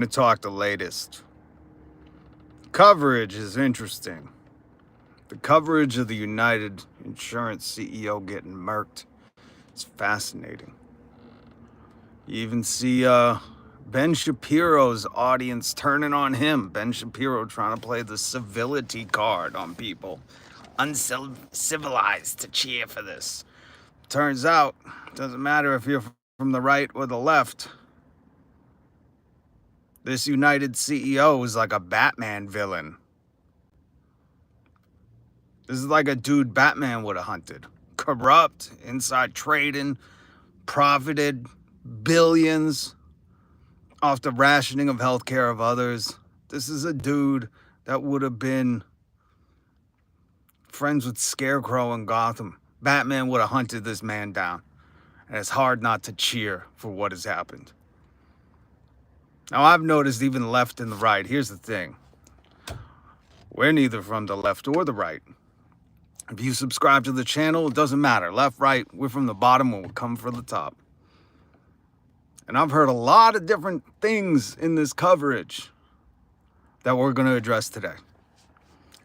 to talk the latest. Coverage is interesting. The coverage of the United Insurance CEO getting murked is fascinating. You even see Ben Shapiro's audience turning on him. Ben Shapiro trying to play the civility card on people. Uncivilized to cheer for this. Turns out, it doesn't matter if you're from the right or the left. This United CEO is like a Batman villain. This is like a dude Batman would have hunted. Corrupt, inside trading, profited billions off the rationing of healthcare of others. This is a dude that would have been friends with Scarecrow in Gotham. Batman would have hunted this man down. And it's hard not to cheer for what has happened. Now, I've noticed even left and the right. Here's the thing. We're neither from the left or the right. If you subscribe to the channel, it doesn't matter. Left, right, we're from the bottom and we'll come for the top. And I've heard a lot of different things in this coverage that we're going to address today.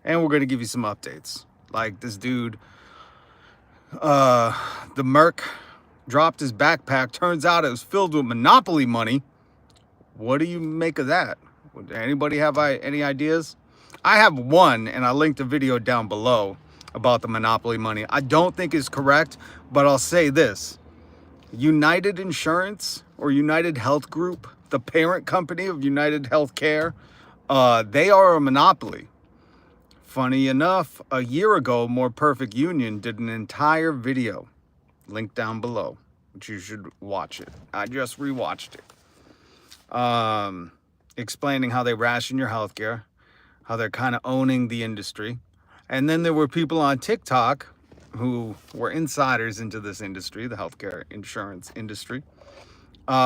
And we're going to give you some updates. Like this dude, the Merc dropped his backpack. Turns out it was filled with Monopoly money. What do you make of that? Would anybody have any ideas? I have one, and I linked a video down below about the Monopoly money. I don't think it's correct, but I'll say this. United Insurance or United Health Group, the parent company of United Healthcare, they are a monopoly. Funny enough, a year ago, More Perfect Union did an entire video, link down below, which you should watch it. I just rewatched it. Explaining how they ration your healthcare, how they're kind of owning the industry. And then there were people on TikTok who were insiders into this industry, the healthcare insurance industry,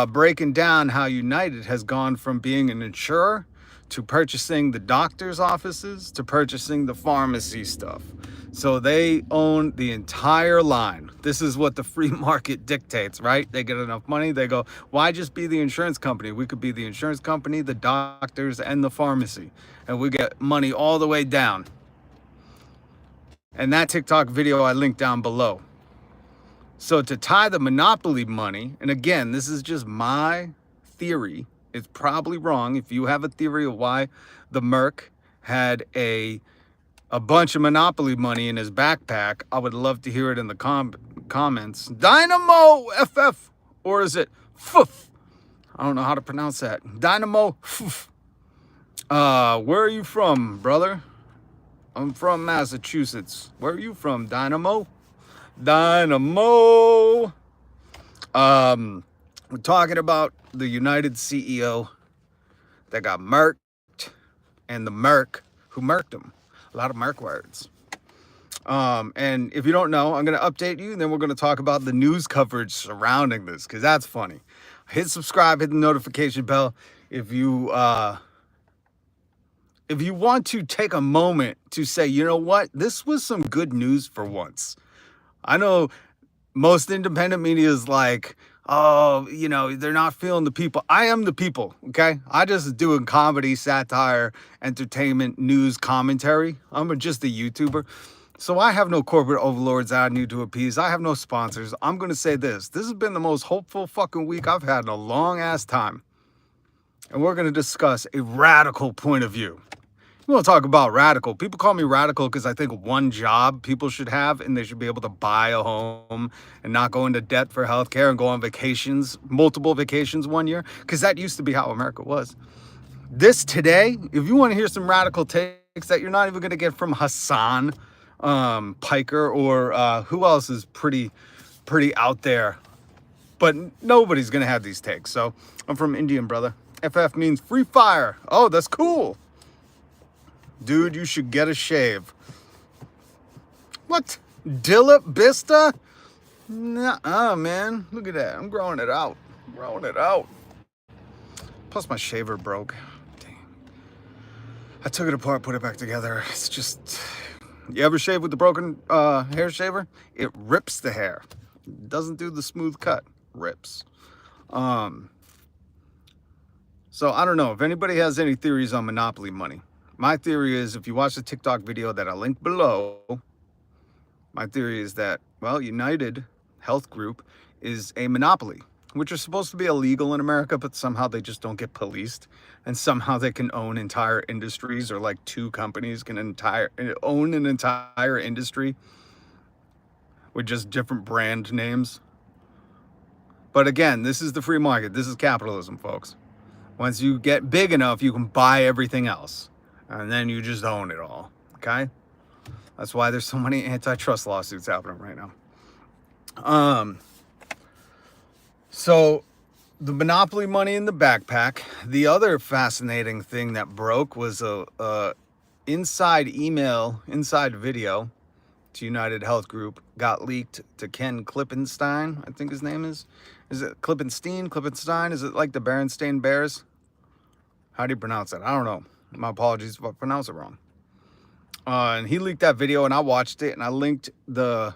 breaking down how United has gone from being an insurer to purchasing the doctor's offices to purchasing the pharmacy stuff. So they own the entire line. This is what the free market dictates, right? They get enough money, they go, why just be the insurance company? We could be the insurance company, the doctors, and the pharmacy. And we get money all the way down. And that TikTok video I linked down below. So to tie the monopoly money, and again, this is just my theory. It's probably wrong. If you have a theory of why the Merc had a bunch of monopoly money in his backpack, I would love to hear it in the comments. Dynamo FF, or is it FF? I don't know how to pronounce that. Dynamo FF. Where are you from, brother? I'm from Massachusetts. Where are you from, Dynamo? Dynamo. We're talking about the United CEO that got murked and the Merc who murked him. A lot of Merc words. And if you don't know, I'm going to update you, and then we're going to talk about the news coverage surrounding this, because that's funny. Hit subscribe, hit the notification bell. If you want to take a moment to say, you know what, this was some good news for once. I know most independent media is like, oh, you know, they're not feeling the people. I am the people, okay? I just do comedy, satire, entertainment, news, commentary. I'm just a YouTuber. So I have no corporate overlords I need to appease. I have no sponsors. I'm going to say this. This has been the most hopeful fucking week I've had in a long-ass time. And we're going to discuss a radical point of view. We'll talk about radical. People call me radical because I think one job people should have, and they should be able to buy a home and not go into debt for healthcare and go on vacations, multiple vacations one year, because that used to be how America was. This today, if you want to hear some radical takes that you're not even going to get from Hassan Piker or who else is pretty out there, but nobody's going to have these takes. So I'm from Indian, brother. FF means free fire. Oh, that's cool. Dude, you should get a shave. What? Dilip Bista? Nuh-uh, man. Look at that. I'm growing it out. Growing it out. Plus my shaver broke. Dang. I took it apart, put it back together. It's just... You ever shave with the broken hair shaver? It rips the hair. It doesn't do the smooth cut. Rips. So I don't know if anybody has any theories on monopoly money. My theory is, if you watch the TikTok video that I linked below, my theory is that, well, United Health Group is a monopoly, which are supposed to be illegal in America, but somehow they just don't get policed. And somehow they can own entire industries, or like two companies can own an entire industry with just different brand names. But again, this is the free market. This is capitalism, folks. Once you get big enough, you can buy everything else. And then you just own it all. Okay? That's why there's so many antitrust lawsuits happening right now. So the monopoly money in the backpack. The other fascinating thing that broke was a inside video to United Health Group got leaked to Ken Klippenstein, I think his name is. Is it Klippenstein? Is it like the Berenstain Bears? How do you pronounce it? I don't know. My apologies if I pronounce it wrong. And he leaked that video, and I watched it, and I linked an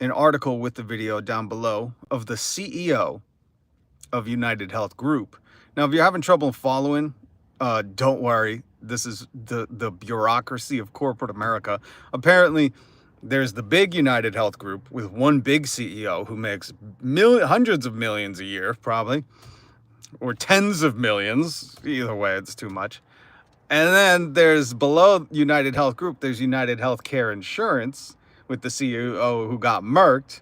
article with the video down below of the CEO of United Health Group. Now, if you're having trouble following, don't worry. This is the bureaucracy of corporate America. Apparently, there's the big United Health Group with one big CEO who makes hundreds of millions a year, probably, or tens of millions. Either way, it's too much. And then there's below United Health Group, there's United Healthcare Insurance with the CEO who got murked.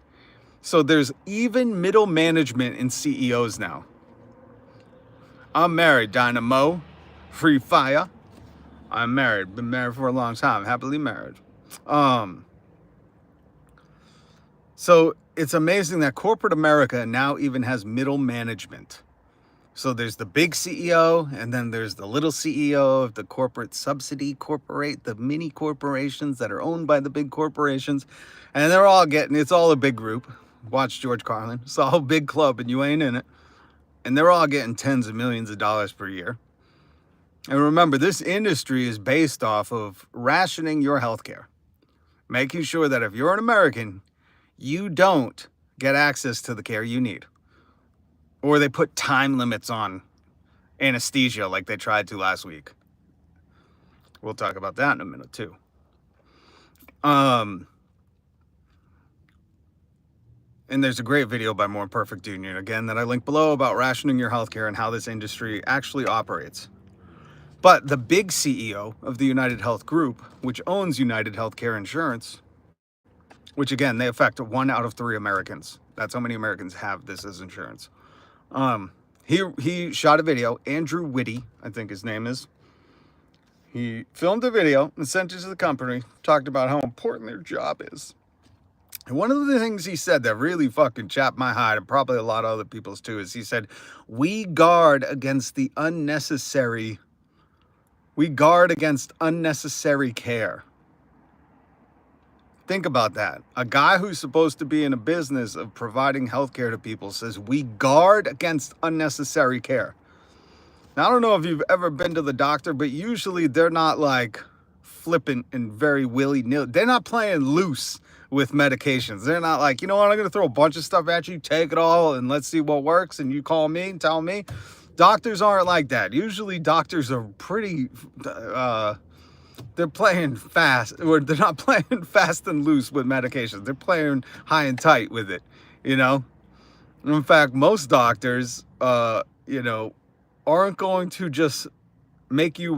So there's even middle management in CEOs now. I'm married, Dynamo, Free Fire. I'm married, been married for a long time, happily married. So it's amazing that corporate America now even has middle management. So there's the big CEO, and then there's the little CEO of the corporate the mini corporations that are owned by the big corporations. And they're all it's all a big group. Watch George Carlin. It's all a big club and you ain't in it. And they're all getting tens of millions of dollars per year. And remember, this industry is based off of rationing your healthcare. Making sure that if you're an American, you don't get access to the care you need. Or they put time limits on anesthesia like they tried to last week. We'll talk about that in a minute too. And there's a great video by More Perfect Union, again, that I link below about rationing your healthcare and how this industry actually operates. But the big CEO of the United Health Group, which owns United Healthcare Insurance, which again, they affect 1 out of 3 Americans. That's how many Americans have this as insurance. He shot a video. Andrew Whiny, I think his name is. He filmed a video and sent it to the company, talked about how important their job is. And one of the things he said that really fucking chapped my hide, and probably a lot of other people's too, is he said, we guard against unnecessary care. Think about that. A guy who's supposed to be in a business of providing healthcare to people says we guard against unnecessary care. Now, I don't know if you've ever been to the doctor, but usually they're not like flippant and very willy-nilly. They're not playing loose with medications. They're not like, you know what, I'm going to throw a bunch of stuff at you, take it all, and let's see what works, and you call me and tell me. Doctors aren't like that. Usually doctors are pretty... they're playing fast, or they're not playing fast and loose with medications. They're playing high and tight with it, you know? In fact, most doctors, aren't going to just make you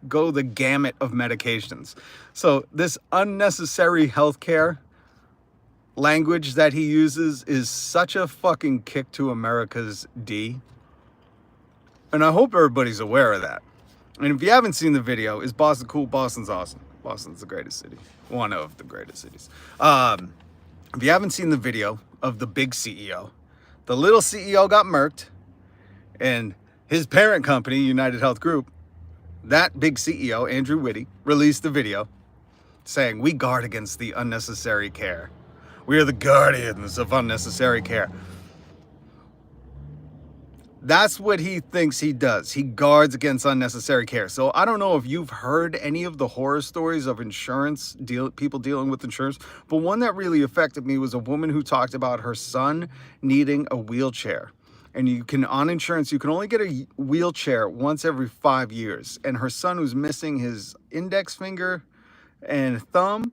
go the gamut of medications. So this unnecessary healthcare language that he uses is such a fucking kick to America's D. And I hope everybody's aware of that. And if you haven't seen the video, is Boston cool? Boston's awesome. Boston's the greatest city. One of the greatest cities. If you haven't seen the video of the big CEO, the little CEO got murked, and his parent company, United Health Group, that big CEO, Andrew Whiny, released the video saying, we guard against the unnecessary care. We are the guardians of unnecessary care. That's what he thinks he does. He guards against unnecessary care. So I don't know if you've heard any of the horror stories of people dealing with insurance, but one that really affected me was a woman who talked about her son needing a wheelchair. and you can, on insurance, you can only get a wheelchair once every 5 years. And her son was missing his index finger and thumb,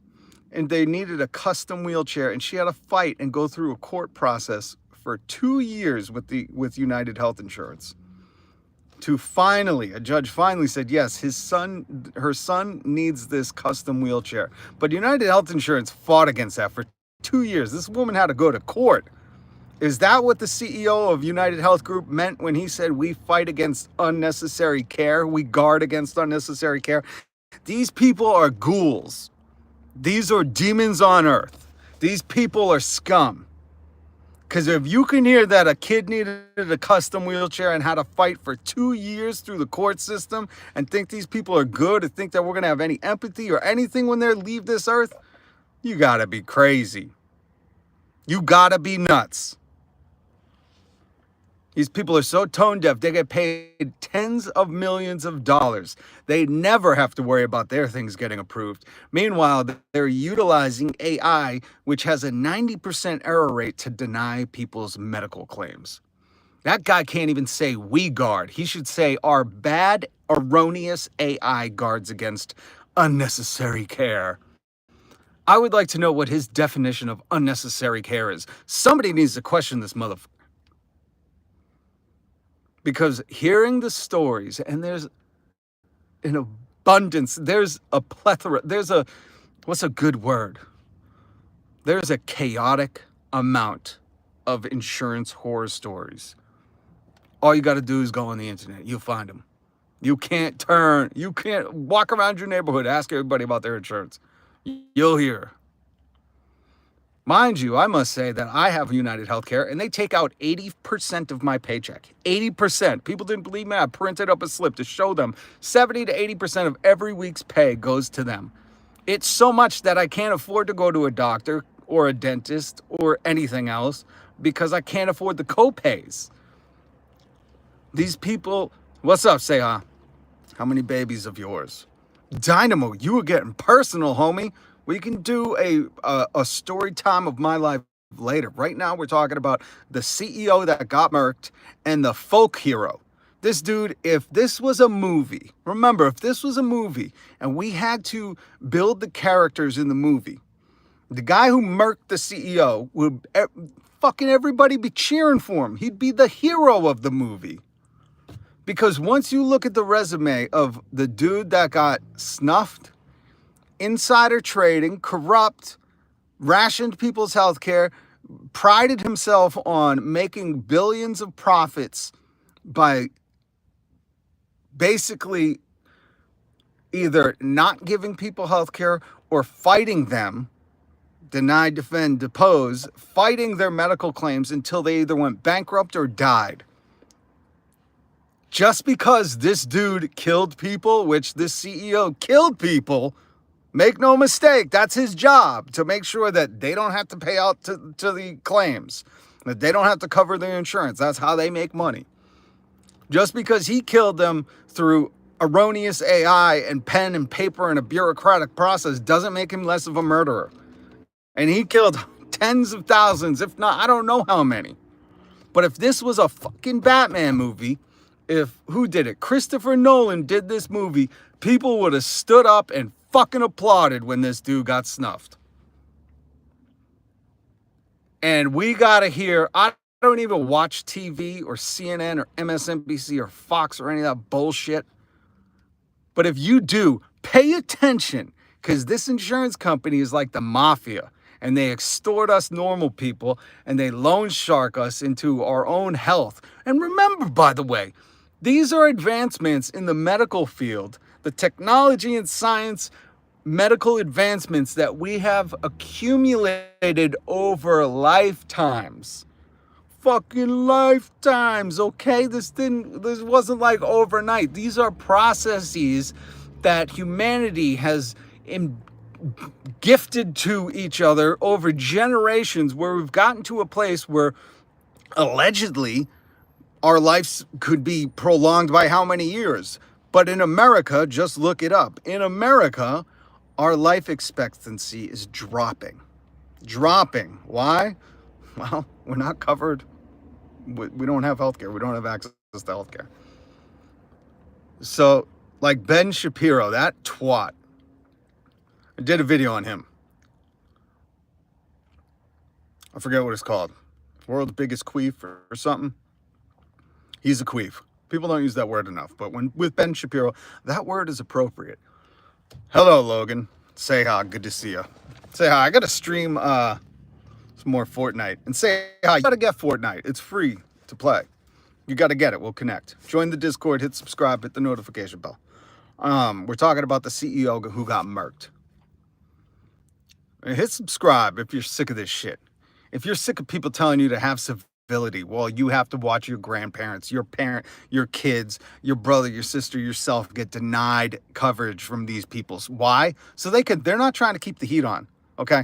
and they needed a custom wheelchair, and she had to fight and go through a court process for 2 years with United Health Insurance to finally, a judge finally said, yes, her son needs this custom wheelchair. But United Health Insurance fought against that for 2 years. This woman had to go to court. Is that what the CEO of United Health Group meant when he said we fight against unnecessary care? We guard against unnecessary care? These people are ghouls. These are demons on earth. These people are scum. Because if you can hear that a kid needed a custom wheelchair and had to fight for 2 years through the court system and think these people are good and think that we're going to have any empathy or anything when they leave this earth, you got to be crazy. You got to be nuts. These people are so tone deaf, they get paid tens of millions of dollars. They never have to worry about their things getting approved. Meanwhile, they're utilizing AI, which has a 90% error rate to deny people's medical claims. That guy can't even say we guard. He should say our bad, erroneous AI guards against unnecessary care. I would like to know what his definition of unnecessary care is. Somebody needs to question this motherfucker. Because hearing the stories, and there's an abundance, there's a plethora, what's a good word? There's a chaotic amount of insurance horror stories. All you got to do is go on the internet. You'll find them. You can't walk around your neighborhood, ask everybody about their insurance. You'll hear. Mind you, I must say that I have United Healthcare, and they take out 80% of my paycheck. 80%. People didn't believe me. I printed up a slip to show them 70 to 80% of every week's pay goes to them. It's so much that I can't afford to go to a doctor or a dentist or anything else because I can't afford the co-pays. These people, what's up, Seha? How many babies of yours? Dynamo, you were getting personal, homie. We can do a story time of my life later. Right now, we're talking about the CEO that got murked and the folk hero. This dude, if this was a movie, remember, if this was a movie and we had to build the characters in the movie, the guy who murked the CEO would fucking everybody be cheering for him. He'd be the hero of the movie. Because once you look at the resume of the dude that got snuffed, insider trading, corrupt, rationed people's health care, prided himself on making billions of profits by basically either not giving people health care or fighting them, deny, defend, depose, fighting their medical claims until they either went bankrupt or died. Just because this dude killed people, which this CEO killed people, make no mistake, that's his job, to make sure that they don't have to pay out to the claims, that they don't have to cover their insurance. That's how they make money. Just because he killed them through erroneous AI and pen and paper and a bureaucratic process doesn't make him less of a murderer. And he killed tens of thousands, if not, I don't know how many. But if this was a fucking Batman movie, who did it? Christopher Nolan did this movie, people would have stood up and fucking applauded when this dude got snuffed. And we gotta hear, I don't even watch TV or CNN or MSNBC or Fox or any of that bullshit. But if you do, pay attention, because this insurance company is like the mafia, and they extort us normal people, and they loan shark us into our own health. And remember, by the way, these are advancements in the medical field, the technology and science medical advancements that we have accumulated over lifetimes. Fucking lifetimes, okay? This wasn't like overnight. These are processes that humanity has gifted to each other over generations, where we've gotten to a place where allegedly our lives could be prolonged by how many years? But in America, just look it up. In America, our life expectancy is dropping. Dropping. Why? Well, we're not covered. We don't have healthcare. We don't have access to healthcare. So, like Ben Shapiro, that twat, I did a video on him. I forget what it's called. World's biggest queef or something. He's a queef. People don't use that word enough, but when with Ben Shapiro, that word is appropriate. Hello, Logan. Say hi. Good to see you. Say hi. I gotta stream some more Fortnite. And say hi. You gotta get Fortnite. It's free to play. You gotta get it. We'll connect. Join the Discord. Hit subscribe. Hit the notification bell. We're talking about the CEO who got murked. And hit subscribe if you're sick of this shit. If you're sick of people telling you to have civility, well, you have to watch your grandparents, your parent, your kids, your brother, your sister, yourself get denied coverage from these people. Why? So they're not trying to keep the heat on, okay?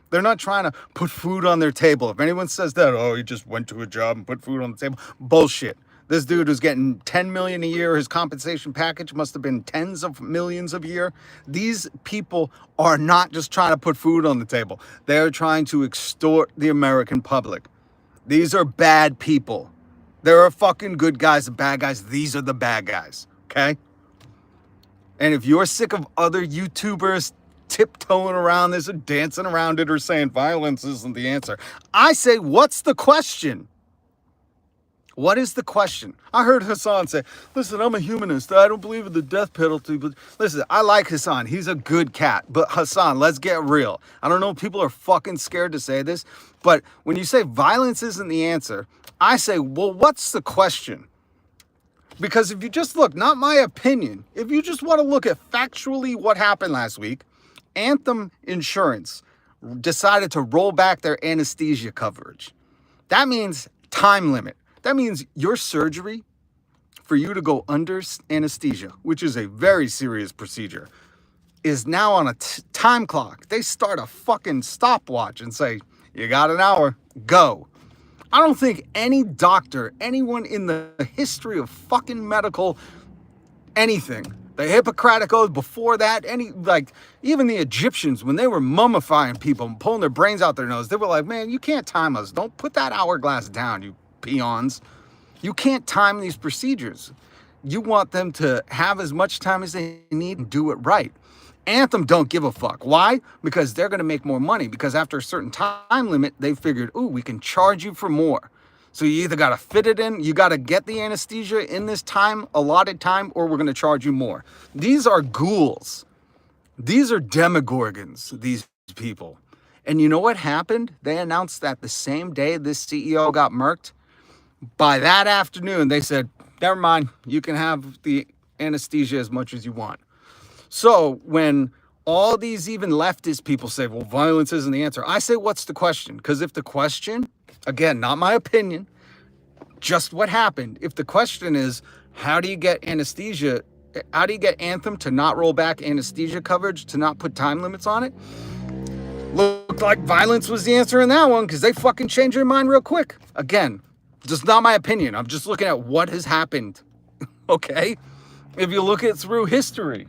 They're not trying to put food on their table. If anyone says that, oh, he just went to a job and put food on the table, bullshit. This dude was getting $10 million a year. His compensation package must have been tens of millions a year. These people are not just trying to put food on the table. They're trying to extort the American public. These are bad people. There are fucking good guys and bad guys. These are the bad guys, okay? And if you're sick of other YouTubers tiptoeing around this or dancing around it or saying violence isn't the answer, I say, what's the question? What is the question? I heard Hassan say, listen, I'm a humanist. I don't believe in the death penalty. But listen, I like Hassan. He's a good cat. But Hassan, let's get real. I don't know if people are fucking scared to say this. But when you say violence isn't the answer, I say, well, what's the question? Because if you just look, not my opinion, if you just want to look at factually what happened last week, Anthem Insurance decided to roll back their anesthesia coverage. That means time limit. That means your surgery, for you to go under anesthesia, which is a very serious procedure, is now on a time clock. They start a fucking stopwatch and say, you got an hour, go. I don't think any doctor, anyone in the history of fucking medical anything, the Hippocratic Oath before that, even the Egyptians, when they were mummifying people and pulling their brains out their nose, they were like, man, you can't time us. Don't put that hourglass down, you peons. You can't time these procedures. You want them to have as much time as they need and do it right. Anthem don't give a fuck. Why? Because they're going to make more money. Because after a certain time limit, they figured, ooh, we can charge you for more. So you either got to fit it in, you got to get the anesthesia in this time, allotted time, or we're going to charge you more. These are ghouls. These are demogorgons, these people. And you know what happened? They announced that the same day this CEO got murked. By that afternoon, they said, never mind, you can have the anesthesia as much as you want. So when all these even leftist people say, well, violence isn't the answer, I say, what's the question? Because if the question, again, not my opinion, just what happened, if the question is, how do you get anesthesia, how do you get Anthem to not roll back anesthesia coverage, to not put time limits on it? Looked like violence was the answer in that one, because they fucking changed their mind real quick. Again, just not my opinion. I'm just looking at what has happened, okay? If you look at through history,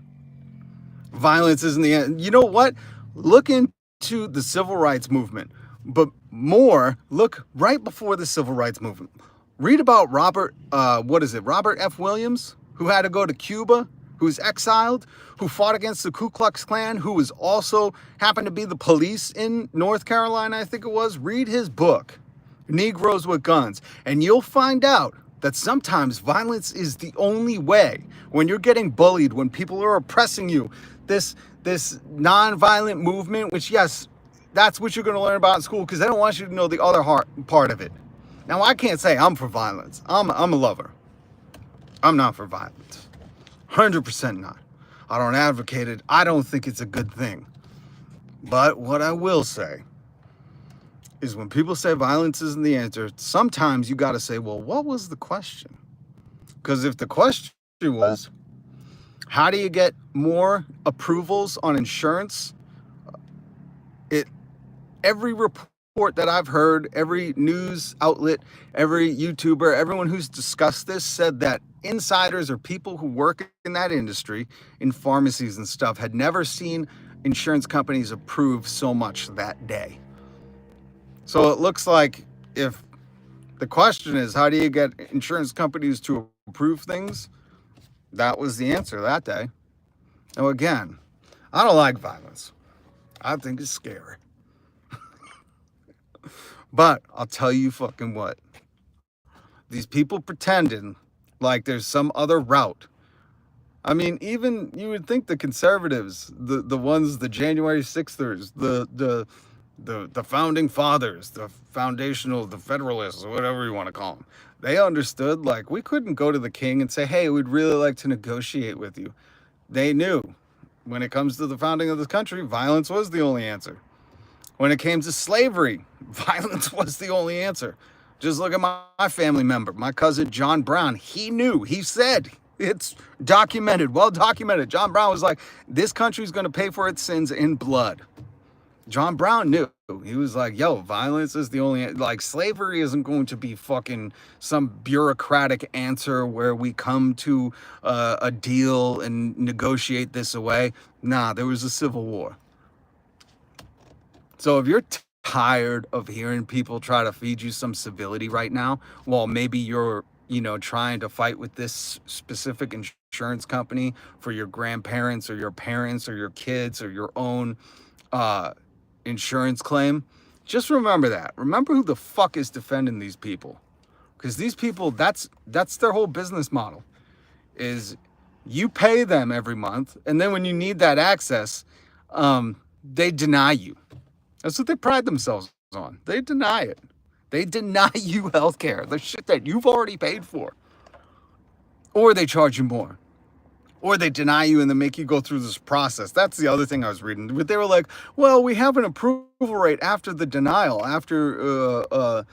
violence isn't the end. You know what? Look into the civil rights movement, but more, look right before the civil rights movement. Read about Robert F. Williams, who had to go to Cuba, who was exiled, who fought against the Ku Klux Klan, who was also happened to be the police in North Carolina, I think it was. Read his book, Negroes with Guns, and you'll find out that sometimes violence is the only way. When you're getting bullied, when people are oppressing you, this non-violent movement, which, yes, that's what you're going to learn about in school, because they don't want you to know the other part of it. Now, I can't say I'm for violence. I'm a lover. I'm not for violence. 100% not. I don't advocate it. I don't think it's a good thing. But what I will say is when people say violence isn't the answer, sometimes you got to say, well, what was the question? Because if the question was, how do you get more approvals on insurance? Every report that I've heard, every news outlet, every YouTuber, everyone who's discussed this said that insiders or people who work in that industry, in pharmacies and stuff, had never seen insurance companies approve so much that day. So it looks like if The question is, how do you get insurance companies to approve things? That was the answer that day. Now, again, I don't like violence. I think it's scary. But I'll tell you fucking what. These people pretending like there's some other route. I mean, even you would think the conservatives, the ones, the January 6thers, the founding fathers, the foundational, the federalists, or whatever you want to call them, they understood like we couldn't go to the king and say, hey, we'd really like to negotiate with you. They knew when it comes to the founding of this country, violence was the only answer. When it came to slavery, violence was the only answer. Just look at my family member, my cousin John Brown. He knew, he said, it's documented, well documented. John Brown was like, this country's going to pay for its sins in blood. John Brown knew. He was like, yo, violence is the only, like, slavery isn't going to be fucking some bureaucratic answer where we come to a deal and negotiate this away. Nah, there was a civil war. So if you're tired of hearing people try to feed you some civility right now, well, maybe you're, trying to fight with this specific insurance company for your grandparents or your parents or your kids or your own insurance claim, just remember that. Remember who the fuck is defending these people. Because these people, that's their whole business model, is you pay them every month, and then when you need that access, they deny you. That's what they pride themselves on. They deny it. They deny you healthcare, the shit that you've already paid for. Or they charge you more. Or they deny you and then make you go through this process. That's the other thing I was reading. But they were like, well, we have an approval rate after the denial. After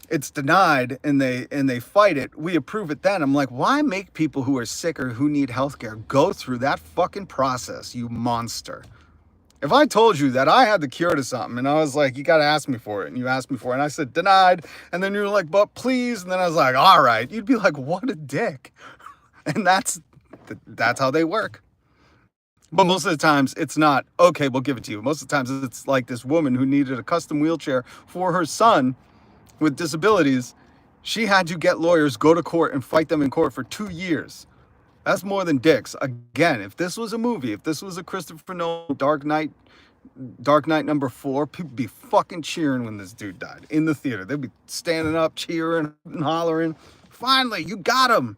it's denied and they fight it, we approve it then. I'm like, why make people who are sick or who need healthcare go through that fucking process, you monster? If I told you that I had the cure to something and I was like, you got to ask me for it, and you asked me for it, and I said denied, and then you were like, but please, and then I was like, all right, you'd be like, what a dick. And that's how they work. But most of the times it's not, okay, we'll give it to you. Most of the times it's like this woman who needed a custom wheelchair for her son with disabilities. She had to get lawyers, go to court, and fight them in court for 2 years. That's more than dicks. Again, if this was a movie, if this was a Christopher Nolan Dark Knight number 4, people would be fucking cheering when this dude died in the theater. They'd be standing up, cheering and hollering. Finally, you got him.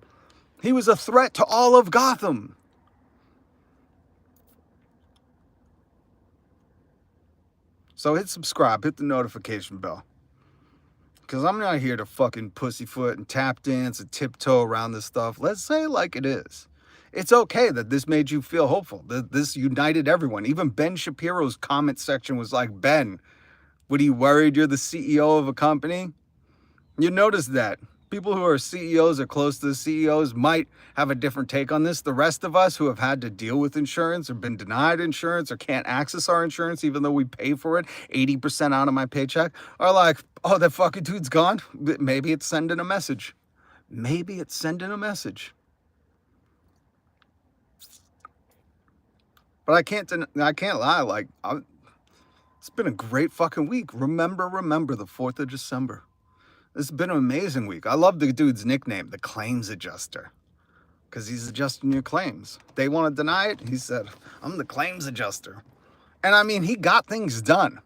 He was a threat to all of Gotham. So hit subscribe, hit the notification bell. Because I'm not here to fucking pussyfoot and tap dance and tiptoe around this stuff. Let's say it like it is. It's okay that this made you feel hopeful, that this united everyone. Even Ben Shapiro's comment section was like, Ben, what are you worried you're the CEO of a company? You notice that people who are CEOs or close to the CEOs might have a different take on this. The rest of us who have had to deal with insurance or been denied insurance or can't access our insurance, even though we pay for it 80% out of my paycheck, are like, oh, that fucking dude's gone. Maybe it's sending a message. Maybe it's sending a message. But I can't lie. Like, it's been a great fucking week. Remember the 4th of December. This has been an amazing week. I love the dude's nickname, the claims adjuster, because he's adjusting your claims. They want to deny it. He said, I'm the claims adjuster. And I mean, he got things done.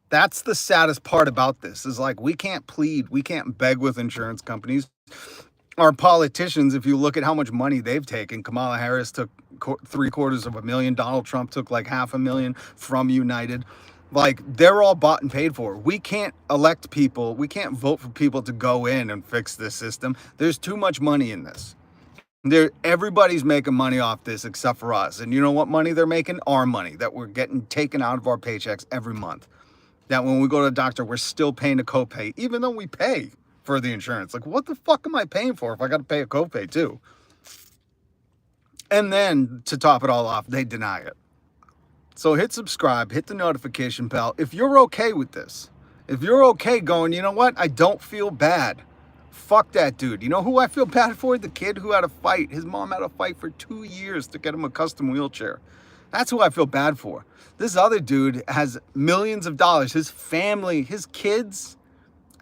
That's the saddest part about this, is like, we can't plead, we can't beg with insurance companies. Our politicians, if you look at how much money they've taken, Kamala Harris took $750,000. Donald Trump took like $500,000 from United. Like, they're all bought and paid for. We can't elect people. We can't vote for people to go in and fix this system. There's too much money in this. Everybody's making money off this except for us. And you know what money they're making? Our money that we're getting taken out of our paychecks every month. That when we go to the doctor, we're still paying a copay, even though we pay for the insurance. Like, what the fuck am I paying for if I got to pay a copay too? And then to top it all off, they deny it. So hit subscribe, hit the notification bell. If you're okay with this, if you're okay going, you know what? I don't feel bad. Fuck that dude. You know who I feel bad for? The kid who had a fight. His mom had a fight for 2 years to get him a custom wheelchair. That's who I feel bad for. This other dude has millions of dollars. His family, his kids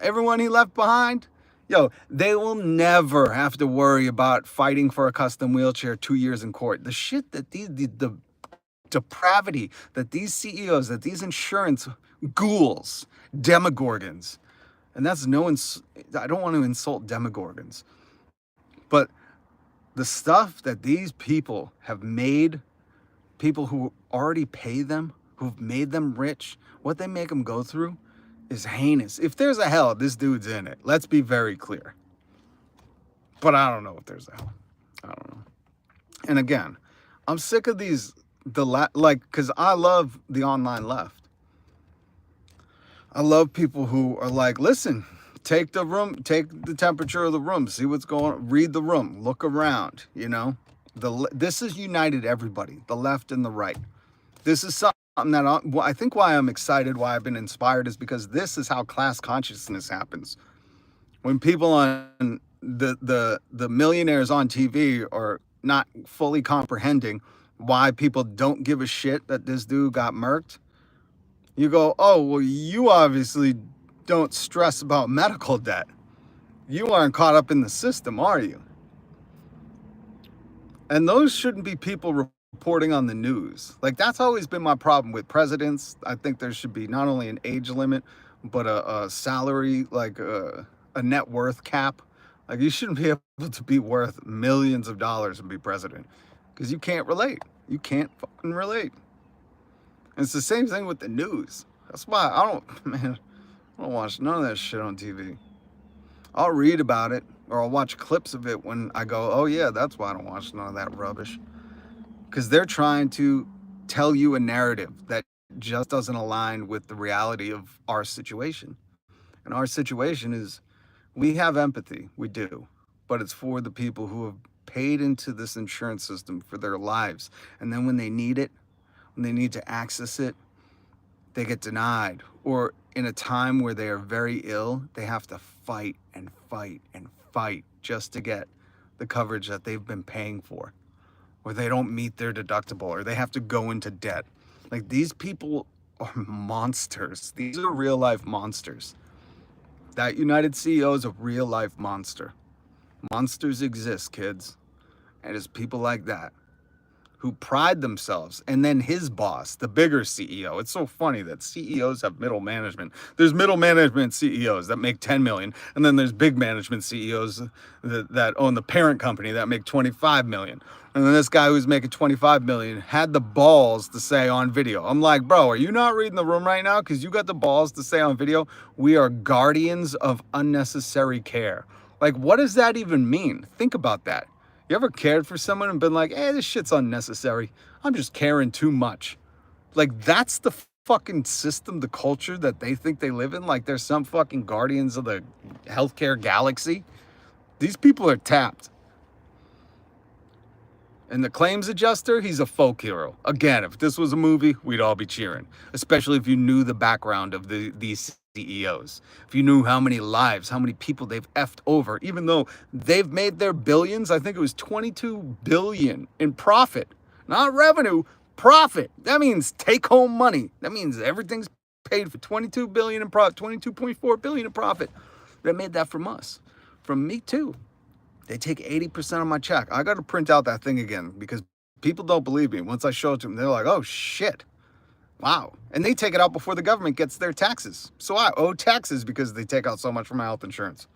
Everyone he left behind, yo, they will never have to worry about fighting for a custom wheelchair 2 years in court. The shit that the depravity that these CEOs, that these insurance ghouls, demogorgons, and that's no I don't want to insult demogorgons, but the stuff that these people have made, people who already pay them, who've made them rich, what they make them go through is heinous. If there's a hell, this dude's in it. Let's be very clear. But I don't know if there's a hell. I don't know. And again, I'm sick of these, because I love the online left. I love people who are like, listen, take the temperature of the room, see what's going on, read the room, look around, you know? This has united everybody, the left and the right. This is something that I think why I'm excited, why I've been inspired, is because this is how class consciousness happens. When people on the millionaires on TV are not fully comprehending why people don't give a shit that this dude got murked, you go, oh, well, you obviously don't stress about medical debt. You aren't caught up in the system, are you? And those shouldn't be people reporting on the news. Like, that's always been my problem with presidents. I think there should be not only an age limit, but a salary, like a net worth cap. Like, you shouldn't be able to be worth millions of dollars and be president, because you can't relate. You can't fucking relate. And it's the same thing with the news. That's why I don't watch none of that shit on TV. I'll read about it, or I'll watch clips of it when I go, oh yeah, that's why I don't watch none of that rubbish. Because they're trying to tell you a narrative that just doesn't align with the reality of our situation. And our situation is, we have empathy, we do, but it's for the people who have paid into this insurance system for their lives. And then when they need it, when they need to access it, they get denied. Or in a time where they are very ill, they have to fight and fight and fight just to get the coverage that they've been paying for. Or they don't meet their deductible, or they have to go into debt. Like, these people are monsters. These are real life monsters. That United CEO is a real life monster. Monsters exist, kids. And it's people like that who pride themselves. And then his boss, the bigger CEO. It's so funny that CEOs have middle management. There's middle management CEOs that make 10 million. And then there's big management CEOs that own the parent company that make 25 million. And then this guy who's making 25 million had the balls to say on video, I'm like, bro, are you not reading the room right now? Because you got the balls to say on video, we are guardians of unnecessary care. Like, what does that even mean? Think about that. You ever cared for someone and been like, hey, this shit's unnecessary. I'm just caring too much. Like, that's the fucking system, the culture that they think they live in. Like, there's some fucking guardians of the healthcare galaxy. These people are tapped. And the claims adjuster, he's a folk hero. Again, if this was a movie, we'd all be cheering. Especially if you knew the background of these CEOs. If you knew how many lives, how many people they've effed over, even though they've made their billions. I think it was 22 billion in profit, not revenue, profit. That means take home money. That means everything's paid for. 22 billion in profit, 22.4 billion in profit. They made that from us, from me too. They take 80% of my check. I got to print out that thing again because people don't believe me. Once I show it to them, they're like, oh shit. Wow. And they take it out before the government gets their taxes. So I owe taxes because they take out so much from my health insurance.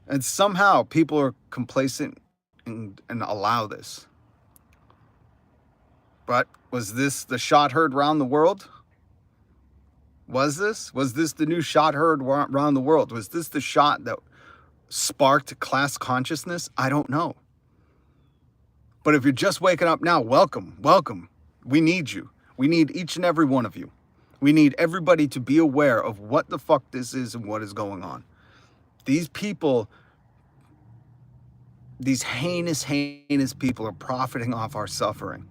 And somehow people are complacent and allow this. But was this the shot heard round the world? Was this the new shot heard round the world? Was this the shot that sparked class consciousness? I don't know. But if you're just waking up now, welcome. We need you. We need each and every one of you. We need everybody to be aware of what the fuck this is and what is going on. These people, these heinous people are profiting off our suffering.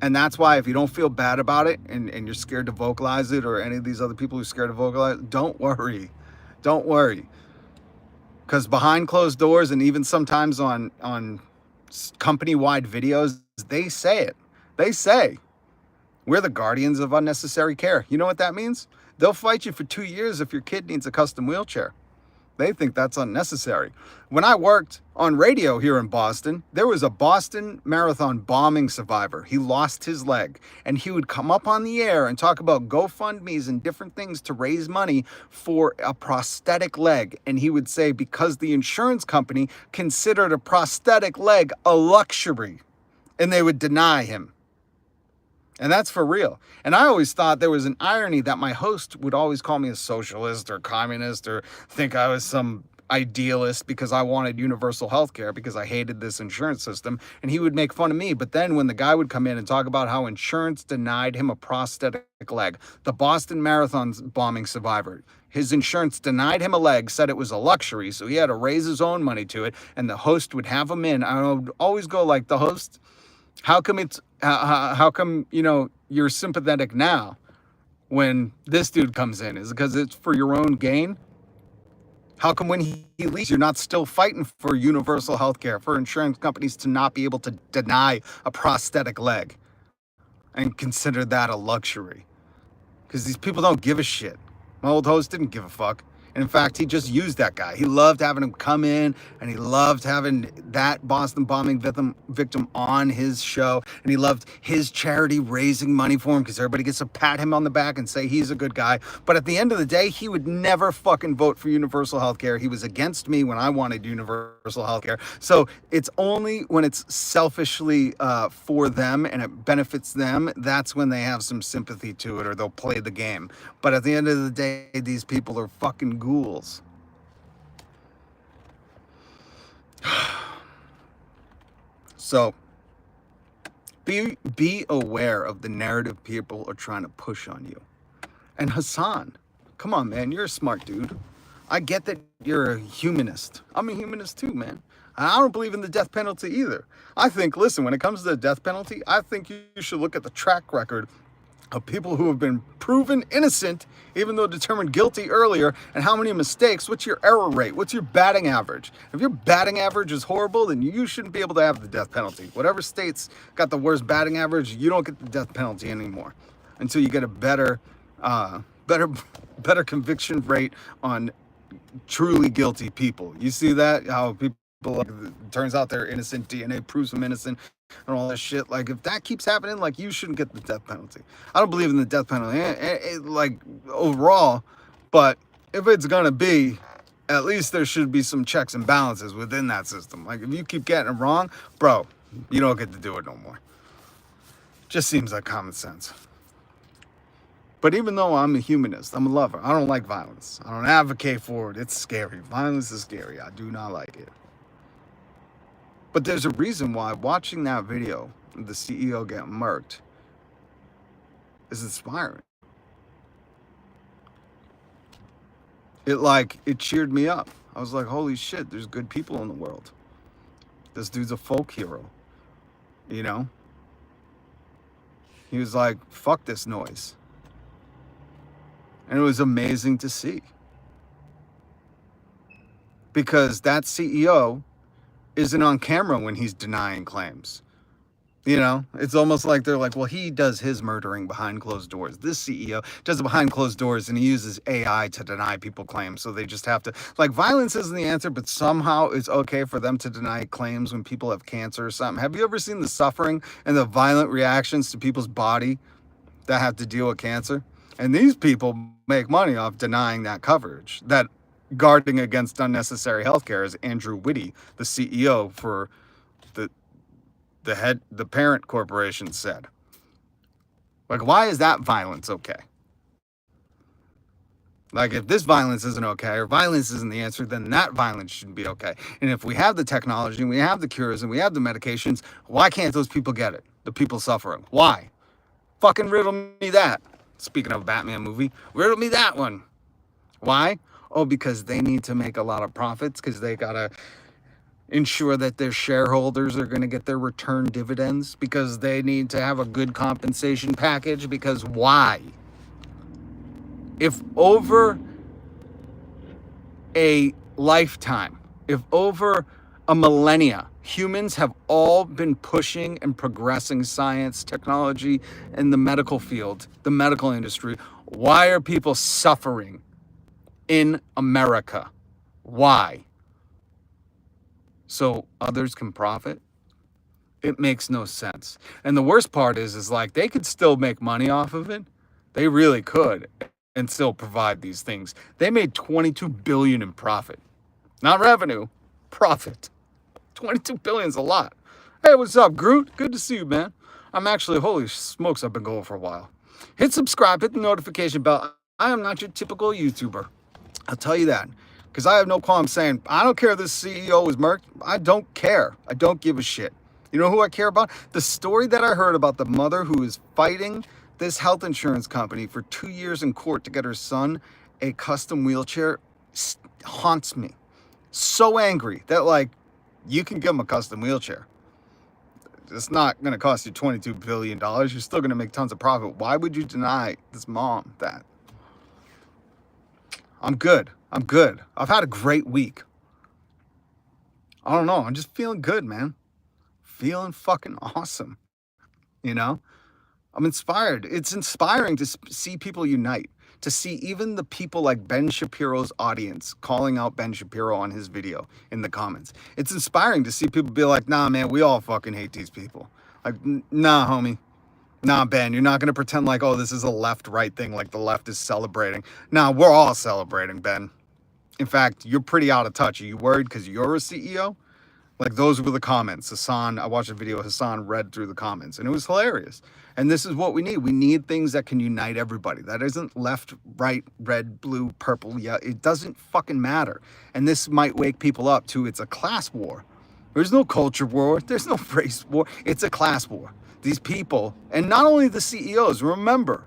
And that's why if you don't feel bad about it and you're scared to vocalize it, or any of these other people who are scared to vocalize it, don't worry. Because behind closed doors, and even sometimes on company-wide videos, they say it. They say, we're the guardians of unnecessary care. You know what that means? They'll fight you for 2 years if your kid needs a custom wheelchair. They think that's unnecessary. When I worked on radio here in Boston, there was a Boston Marathon bombing survivor. He lost his leg, and he would come up on the air and talk about GoFundMes and different things to raise money for a prosthetic leg. And he would say because the insurance company considered a prosthetic leg a luxury, and they would deny him. And that's for real. And I always thought there was an irony that my host would always call me a socialist or communist or think I was some idealist because I wanted universal health care because I hated this insurance system. And he would make fun of me. But then when the guy would come in and talk about how insurance denied him a prosthetic leg, the Boston Marathon bombing survivor, his insurance denied him a leg, said it was a luxury, so he had to raise his own money to it. And the host would have him in. I would always go like, the host, how come you're sympathetic now when this dude comes in? Is it because it's for your own gain? How come when he leaves, you're not still fighting for universal health care, for insurance companies to not be able to deny a prosthetic leg and consider that a luxury? Because these people don't give a shit. My old host didn't give a fuck. And in fact, he just used that guy. He loved having him come in, and he loved having that Boston bombing victim on his show. And he loved his charity raising money for him because everybody gets to pat him on the back and say he's a good guy. But at the end of the day, he would never fucking vote for universal health care. He was against me when I wanted universal health care. So it's only when it's selfishly for them and it benefits them, that's when they have some sympathy to it or they'll play the game. But at the end of the day, these people are fucking ghouls. So be aware of the narrative people are trying to push on you. And Hassan, come on, man, you're a smart dude. I get that you're a humanist. I'm a humanist too, man. I don't believe in the death penalty either. I think, listen, when it comes to the death penalty, I think you should look at the track record of people who have been proven innocent, even though determined guilty earlier, and how many mistakes, what's your error rate, what's your batting average? If your batting average is horrible, then you shouldn't be able to have the death penalty. Whatever state's got the worst batting average, you don't get the death penalty anymore until you get a better conviction rate on truly guilty people. You see that? How people, like, it turns out they're innocent, DNA proves them innocent, and all that shit. Like, if that keeps happening, like, you shouldn't get the death penalty. I don't believe in the death penalty, like, overall, but if it's gonna be, at least there should be some checks and balances within that system. Like, if you keep getting it wrong, bro, you don't get to do it no more. Just seems like common sense. But even though I'm a humanist, I'm a lover, I don't like violence. I don't advocate for it. It's scary. Violence is scary. I do not like it. But there's a reason why watching that video of the CEO get murked is inspiring. It cheered me up. I was like, holy shit, there's good people in the world. This dude's a folk hero, you know? He was like, fuck this noise. And it was amazing to see. Because that CEO isn't on camera when he's denying claims. You know, it's almost like they're like, well, he does his murdering behind closed doors. This CEO does it behind closed doors, and he uses AI to deny people claims. So they just have to, like, violence isn't the answer, but somehow it's okay for them to deny claims when people have cancer or something. Have you ever seen the suffering and the violent reactions to people's body that have to deal with cancer? And these people make money off denying that coverage, that guarding against unnecessary healthcare, as Andrew Whiny, the CEO for the parent corporation, said. Like, why is that violence okay? Like, if this violence isn't okay, or violence isn't the answer, then that violence shouldn't be okay. And if we have the technology, and we have the cures, and we have the medications, why can't those people get it? The people suffering. Why? Fucking riddle me that. Speaking of a Batman movie, riddle me that one. Why? Oh, because they need to make a lot of profits, because they gotta ensure that their shareholders are going to get their return dividends, because they need to have a good compensation package. Because why? If over a lifetime, if over a millennia, humans have all been pushing and progressing science, technology, and the medical field, the medical industry, Why are people suffering in America? Why? So others can profit? It makes no sense. And the worst part is like they could still make money off of it. They really could and still provide these things. They made 22 billion in profit. Not revenue, profit. 22 billion is a lot. Hey, what's up, Groot? Good to see you, man. I'm actually, holy smokes, I've been going for a while. Hit subscribe, hit the notification bell. I am not your typical YouTuber. I'll tell you that. Because I have no qualm saying, I don't care if this CEO is murked. I don't care. I don't give a shit. You know who I care about? The story that I heard about the mother who is fighting this health insurance company for 2 years in court to get her son a custom wheelchair haunts me. So angry that, like, you can give him a custom wheelchair. It's not going to cost you $22 billion. You're still going to make tons of profit. Why would you deny this mom that? I'm good. I'm good. I've had a great week. I don't know. I'm just feeling good, man. Feeling fucking awesome. You know? I'm inspired. It's inspiring to see people unite. To see even the people like Ben Shapiro's audience calling out Ben Shapiro on his video in the comments. It's inspiring to see people be like, nah, man, we all fucking hate these people. Like, nah, homie. Nah, Ben, you're not going to pretend like, oh, this is a left-right thing, like the left is celebrating. Nah, we're all celebrating, Ben. In fact, you're pretty out of touch. Are you worried because you're a CEO? Like, those were the comments. I watched a video, Hassan read through the comments, and it was hilarious. And this is what we need. We need things that can unite everybody. That isn't left, right, red, blue, purple. Yeah, it doesn't fucking matter. And this might wake people up to it's a class war. There's no culture war. There's no race war. It's a class war. These people, and not only the CEOs, remember,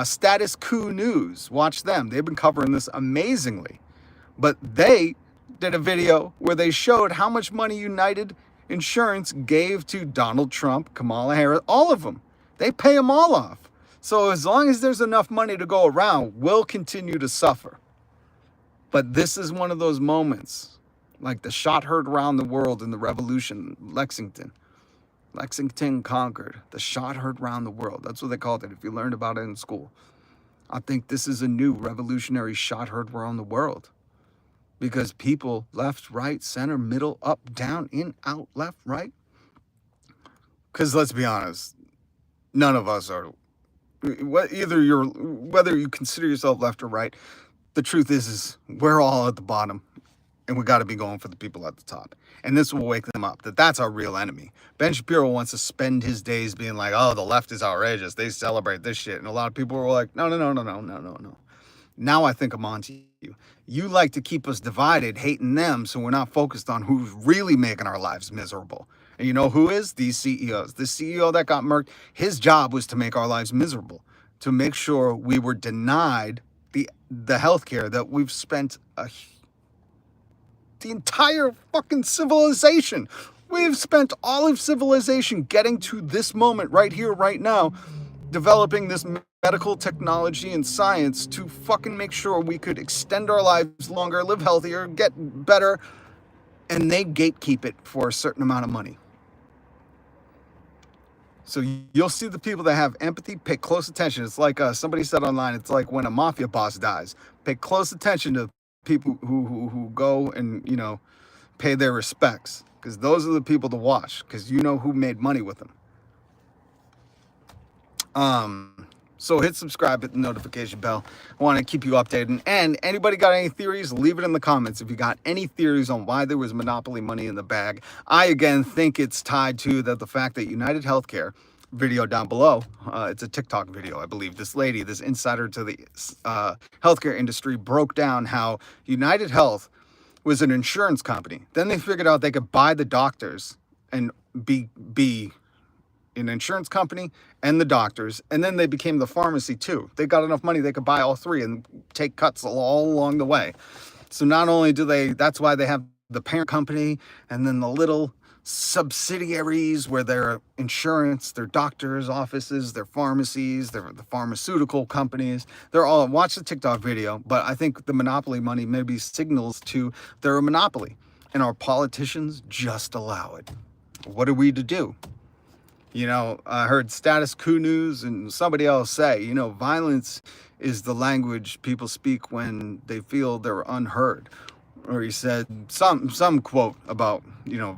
Status Quo News, watch them. They've been covering this amazingly. But they did a video where they showed how much money United Insurance gave to Donald Trump, Kamala Harris, all of them. They pay them all off. So as long as there's enough money to go around, we'll continue to suffer. But this is one of those moments, like the shot heard around the world in the revolution, Lexington. Lexington conquered. The shot heard around the world. That's what they called it, if you learned about it in school. I think this is a new revolutionary shot heard around the world. Because people, left, right, center, middle, up, down, in, out, left, right. Because let's be honest, none of us are, whether you consider yourself left or right, the truth is we're all at the bottom. And we got to be going for the people at the top. And this will wake them up, that's our real enemy. Ben Shapiro wants to spend his days being like, oh, the left is outrageous. They celebrate this shit. And a lot of people were like, no. Now I think I'm on to you. You like to keep us divided, hating them, so we're not focused on who's really making our lives miserable. And you know who is? These CEOs. The CEO that got murked, his job was to make our lives miserable, to make sure we were denied the health care that we've spent the entire fucking civilization. We've spent all of civilization getting to this moment right here, right now, developing this medical technology and science to fucking make sure we could extend our lives longer, live healthier, get better, and they gatekeep it for a certain amount of money. So you'll see the people that have empathy, pay close attention. It's like somebody said online, it's like when a mafia boss dies. Pay close attention to people who go and, you know, pay their respects. Because those are the people to watch. Because you know who made money with them. So hit subscribe, hit the notification bell. I want to keep you updated. And anybody got any theories? Leave it in the comments. If you got any theories on why there was monopoly money in the bag, I again think it's tied to the fact that United Healthcare, video down below, it's a TikTok video, I believe. This lady, this insider to the healthcare industry, broke down how United Health was an insurance company. Then they figured out they could buy the doctors and be an insurance company and the doctors, and then they became the pharmacy too. They got enough money they could buy all three and take cuts all along the way. So not only do that's why they have the parent company and then the little subsidiaries where their insurance, their doctors' offices, their pharmacies, the pharmaceutical companies, they're all, watch the TikTok video, but I think the monopoly money maybe signals to they're a monopoly, and our politicians just allow it. What are we to do? You know, I heard Status Coup News and somebody else say, you know, violence is the language people speak when they feel they're unheard. Or he said some quote about, you know,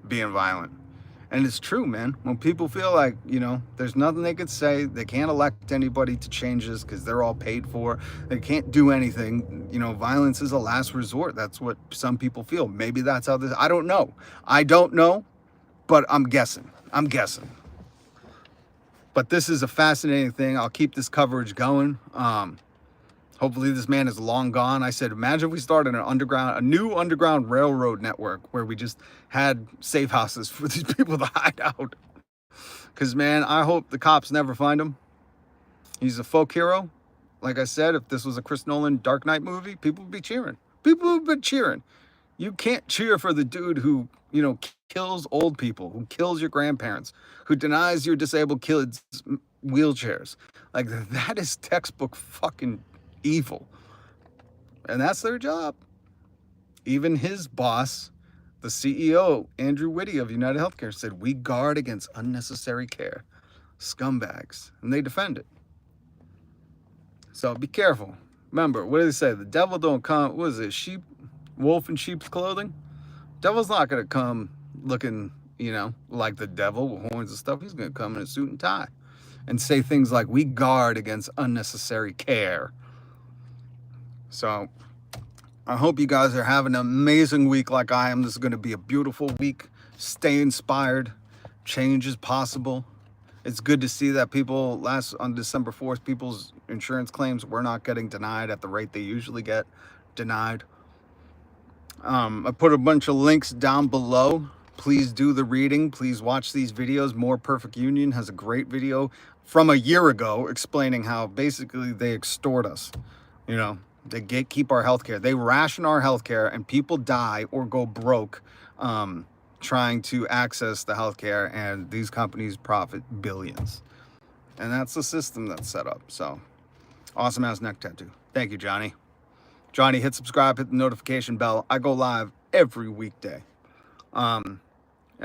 being violent. And it's true, man. When people feel like, you know, there's nothing they can say, they can't elect anybody to change this because they're all paid for, they can't do anything, you know, violence is a last resort. That's what some people feel. Maybe that's how this, I don't know. I don't know, but I'm guessing. I'm guessing. But this is a fascinating thing. I'll keep this coverage going. Hopefully this man is long gone. I said, imagine if we started a new underground railroad network where we just had safe houses for these people to hide out. Because, man, I hope the cops never find him. He's a folk hero. Like I said, if this was a Chris Nolan Dark Knight movie, people would be cheering. People would be cheering. You can't cheer for the dude who, you know, kills old people, who kills your grandparents, who denies your disabled kids wheelchairs. Like, that is textbook fucking evil. And that's their job. Even his boss, the CEO, Andrew Whitty of United Healthcare, said, we guard against unnecessary care. Scumbags. And they defend it. So be careful. Remember, what do they say? The devil don't come, what is it, wolf in sheep's clothing? Devil's not going to come looking, you know, like the devil with horns and stuff. He's going to come in a suit and tie and say things like, we guard against unnecessary care. So I hope you guys are having an amazing week like I am. This is going to be a beautiful week. Stay inspired. Change is possible. It's good to see that people on December 4th, people's insurance claims were not getting denied at the rate they usually get denied. I put a bunch of links down below. Please do the reading. Please watch these videos. More Perfect Union has a great video from a year ago explaining how basically they extort us. You know, they gatekeep our healthcare. They ration our healthcare, and people die or go broke trying to access the healthcare, and these companies profit billions. And that's the system that's set up. So, awesome ass neck tattoo. Thank you, Johnny. Johnny, hit subscribe, hit the notification bell. I go live every weekday. And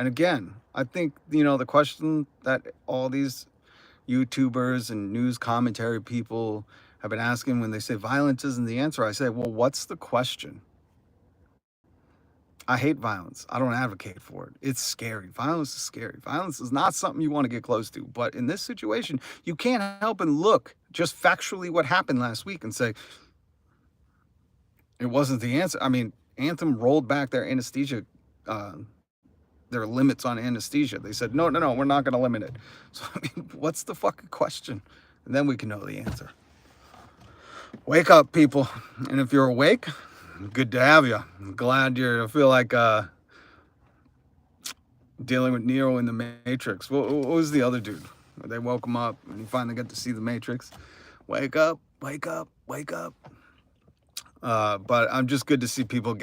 again, I think, you know, the question that all these YouTubers and news commentary people have been asking when they say violence isn't the answer, I say, well, what's the question? I hate violence. I don't advocate for it. It's scary. Violence is scary. Violence is not something you want to get close to. But in this situation, you can't help and look just factually what happened last week and say, it wasn't the answer. I mean, Anthem rolled back their anesthesia, their limits on anesthesia. They said, no, we're not going to limit it. So, I mean, what's the fucking question? And then we can know the answer. Wake up, people. And if you're awake, good to have you. I'm glad I feel like dealing with Neo in the Matrix. What was the other dude? They woke him up and he finally got to see the Matrix. Wake up, wake up, wake up. But I'm just good to see people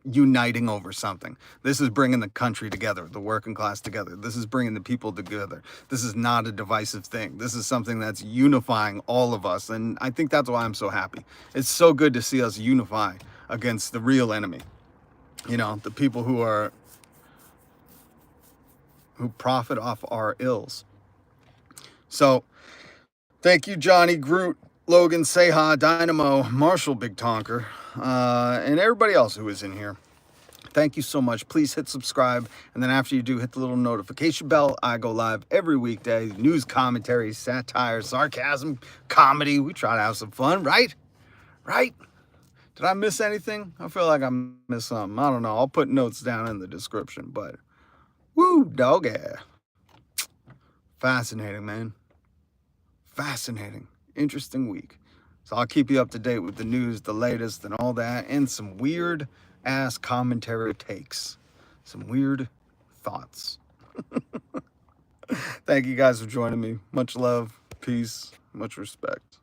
uniting over something. This is bringing the country together, the working class together. This is bringing the people together. This is not a divisive thing. This is something that's unifying all of us. And I think that's why I'm so happy. It's so good to see us unify against the real enemy. You know, the people who profit off our ills. So thank you, Johnny, Groot, Logan, Seha, Dynamo, Marshall, Big Tonker, and everybody else who is in here. Thank you so much. Please hit subscribe. And then after you do, hit the little notification bell. I go live every weekday. News commentary, satire, sarcasm, comedy. We try to have some fun, right? Right? Did I miss anything? I feel like I missed something. I don't know. I'll put notes down in the description. But, woo, dog, yeah. Fascinating, man. Fascinating. Interesting week. So I'll keep you up to date with the news, the latest, and all that, and some weird ass commentary takes, some weird thoughts. Thank you guys for joining me. Much love, peace, much respect.